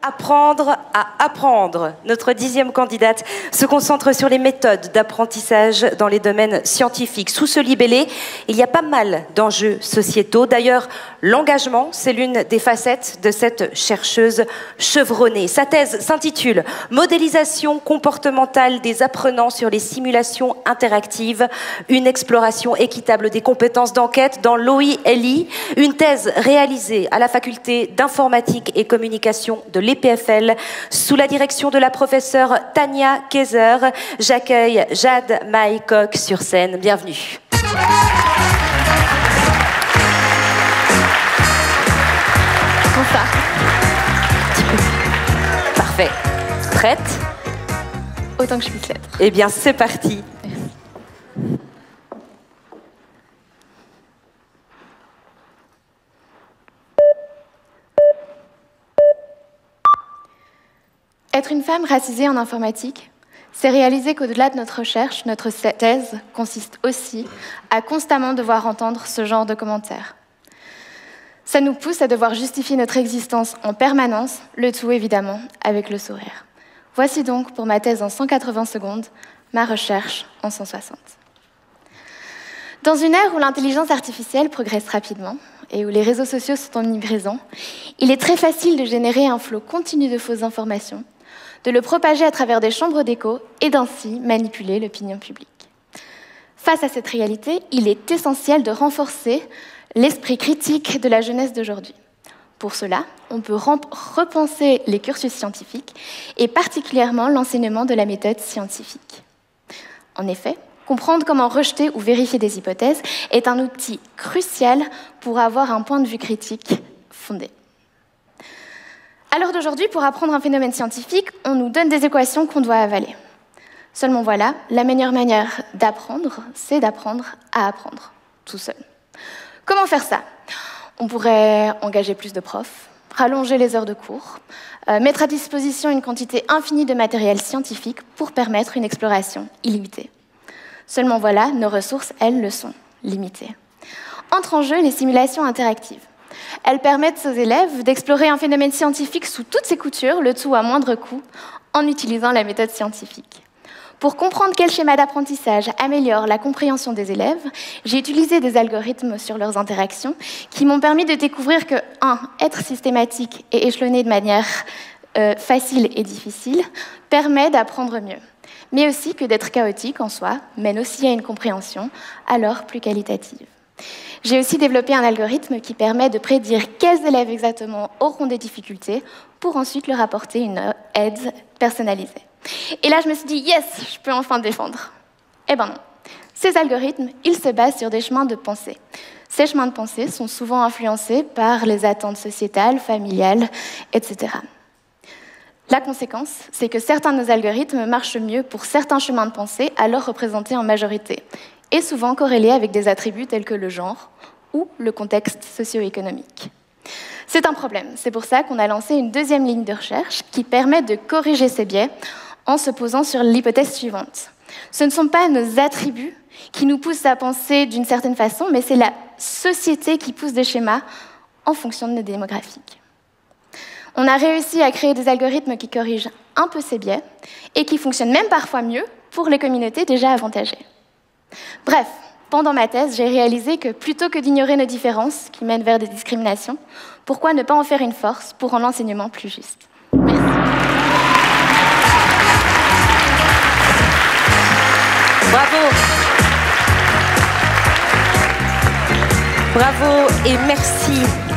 Apprendre à apprendre. Notre 10e candidate se concentre sur les méthodes d'apprentissage dans les domaines scientifiques. Sous ce libellé, il y a pas mal d'enjeux sociétaux. D'ailleurs, l'engagement, c'est l'une des facettes de cette chercheuse chevronnée. Sa thèse s'intitule « Modélisation comportementale des apprenants sur les simulations interactives, une exploration équitable des compétences d'enquête dans l'OILI ». Une thèse réalisée à la faculté d'informatique et communication de l'EPFL sous la direction de la professeure Tania Kaiser. J'accueille Jade Maïcoq sur scène. Bienvenue. Enfin. Parfait. Prête? Autant que je puisse l'être. Eh bien, c'est parti. Être une femme racisée en informatique, c'est réaliser qu'au-delà de notre recherche, notre thèse consiste aussi à constamment devoir entendre ce genre de commentaires. Ça nous pousse à devoir justifier notre existence en permanence, le tout évidemment avec le sourire. Voici donc pour ma thèse en 180 secondes, ma recherche en 160. Dans une ère où l'intelligence artificielle progresse rapidement et où les réseaux sociaux sont omniprésents, il est très facile de générer un flot continu de fausses informations, de le propager à travers des chambres d'écho et d'ainsi manipuler l'opinion publique. Face à cette réalité, il est essentiel de renforcer l'esprit critique de la jeunesse d'aujourd'hui. Pour cela, on peut repenser les cursus scientifiques et particulièrement l'enseignement de la méthode scientifique. En effet, comprendre comment rejeter ou vérifier des hypothèses est un outil crucial pour avoir un point de vue critique fondé. À l'heure d'aujourd'hui, pour apprendre un phénomène scientifique, on nous donne des équations qu'on doit avaler. Seulement voilà, la meilleure manière d'apprendre, c'est d'apprendre à apprendre, tout seul. Comment faire ça? On pourrait engager plus de profs, rallonger les heures de cours, mettre à disposition une quantité infinie de matériel scientifique pour permettre une exploration illimitée. Seulement voilà, nos ressources, elles, le sont limitées. Entrent en jeu les simulations interactives. Elles permettent aux élèves d'explorer un phénomène scientifique sous toutes ses coutures, le tout à moindre coût, en utilisant la méthode scientifique. Pour comprendre quel schéma d'apprentissage améliore la compréhension des élèves, j'ai utilisé des algorithmes sur leurs interactions qui m'ont permis de découvrir que, 1. Être systématique et échelonné de manière facile et difficile permet d'apprendre mieux, mais aussi que d'être chaotique en soi mène aussi à une compréhension alors plus qualitative. J'ai aussi développé un algorithme qui permet de prédire quels élèves exactement auront des difficultés pour ensuite leur apporter une aide personnalisée. Et là, je me suis dit, yes, je peux enfin me défendre. Eh ben non. Ces algorithmes, ils se basent sur des chemins de pensée. Ces chemins de pensée sont souvent influencés par les attentes sociétales, familiales, etc. La conséquence, c'est que certains de nos algorithmes marchent mieux pour certains chemins de pensée alors représentés en majorité, et souvent corrélés avec des attributs tels que le genre ou le contexte socio-économique. C'est un problème, c'est pour ça qu'on a lancé une deuxième ligne de recherche qui permet de corriger ces biais en se posant sur l'hypothèse suivante. Ce ne sont pas nos attributs qui nous poussent à penser d'une certaine façon, mais c'est la société qui pousse des schémas en fonction de nos démographiques. On a réussi à créer des algorithmes qui corrigent un peu ces biais et qui fonctionnent même parfois mieux pour les communautés déjà avantagées. Bref, pendant ma thèse, j'ai réalisé que plutôt que d'ignorer nos différences qui mènent vers des discriminations, pourquoi ne pas en faire une force pour rendre l'enseignement plus juste? Merci. Bravo. Bravo et merci.